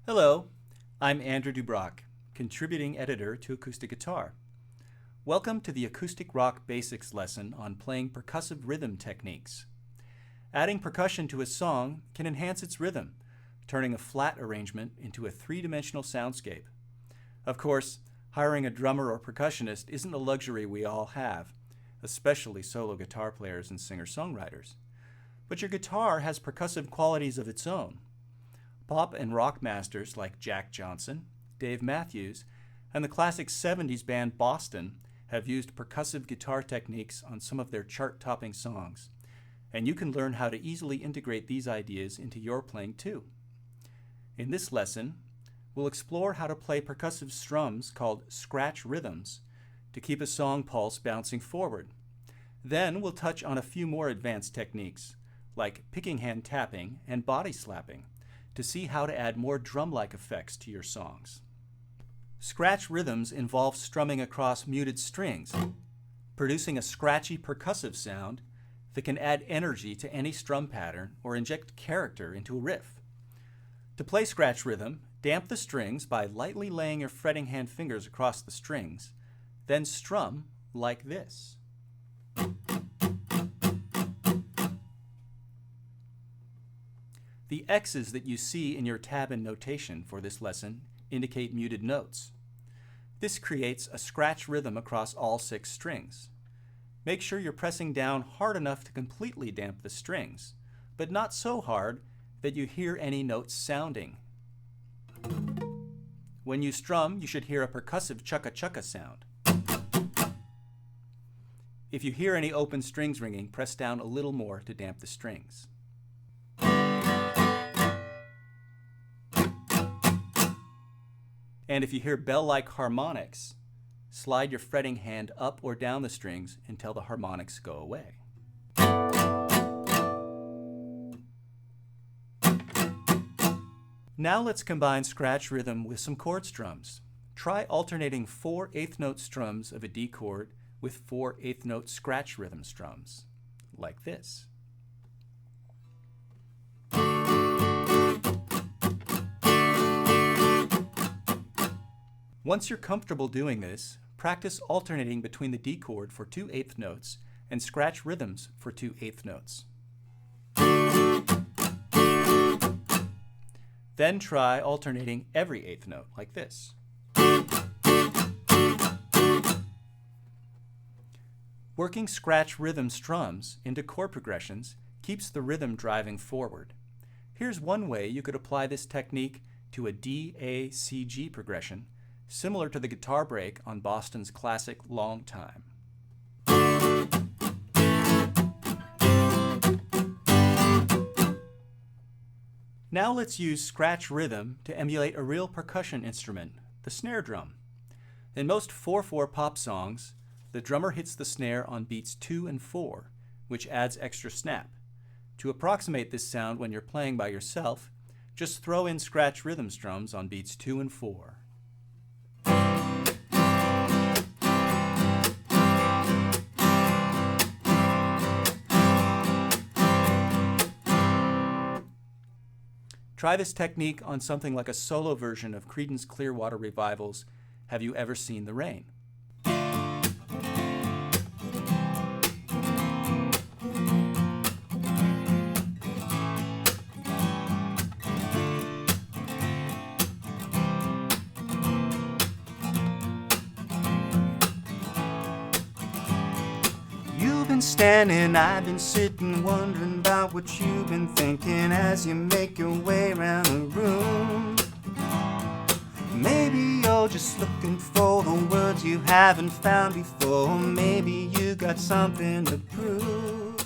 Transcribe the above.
Hello, I'm Andrew Dubrock, contributing editor to Acoustic Guitar. Welcome to the Acoustic Rock Basics lesson on playing percussive rhythm techniques. Adding percussion to a song can enhance its rhythm, turning a flat arrangement into a three-dimensional soundscape. Of course, hiring a drummer or percussionist isn't a luxury we all have, especially solo guitar players and singer-songwriters. But your guitar has percussive qualities of its own. Pop and rock masters like Jack Johnson, Dave Matthews, and the classic 70s band Boston have used percussive guitar techniques on some of their chart-topping songs, and you can learn how to easily integrate these ideas into your playing too. In this lesson, we'll explore how to play percussive strums called scratch rhythms to keep a song pulse bouncing forward. Then we'll touch on a few more advanced techniques, like picking hand tapping and body slapping, to see how to add more drum-like effects to your songs. Scratch rhythms involve strumming across muted strings, producing a scratchy percussive sound that can add energy to any strum pattern or inject character into a riff. To play scratch rhythm, damp the strings by lightly laying your fretting hand fingers across the strings, then strum like this. The X's that you see in your tab and notation for this lesson indicate muted notes. This creates a scratch rhythm across all 6 strings. Make sure you're pressing down hard enough to completely damp the strings, but not so hard that you hear any notes sounding. When you strum, you should hear a percussive chukka-chukka sound. If you hear any open strings ringing, press down a little more to damp the strings. And if you hear bell-like harmonics, slide your fretting hand up or down the strings until the harmonics go away. Now let's combine scratch rhythm with some chord strums. Try alternating 4 eighth note strums of a D chord with 4 eighth note scratch rhythm strums, like this. Once you're comfortable doing this, practice alternating between the D chord for 2 eighth notes and scratch rhythms for 2 eighth notes. Then try alternating every eighth note, like this. Working scratch rhythm strums into chord progressions keeps the rhythm driving forward. Here's one way you could apply this technique to a D-A-C-G progression, similar to the guitar break on Boston's classic Long Time. Now let's use scratch rhythm to emulate a real percussion instrument, the snare drum. In most 4/4 pop songs, the drummer hits the snare on beats 2 and 4, which adds extra snap. To approximate this sound when you're playing by yourself, just throw in scratch rhythm strums on beats 2 and 4. Try this technique on something like a solo version of Creedence Clearwater Revival's Have You Ever Seen the Rain? You've been standing, I've been sitting, wondering about what you've been thinking as you make your way around the room. Maybe you're just looking for the words you haven't found before. Maybe you got something to prove.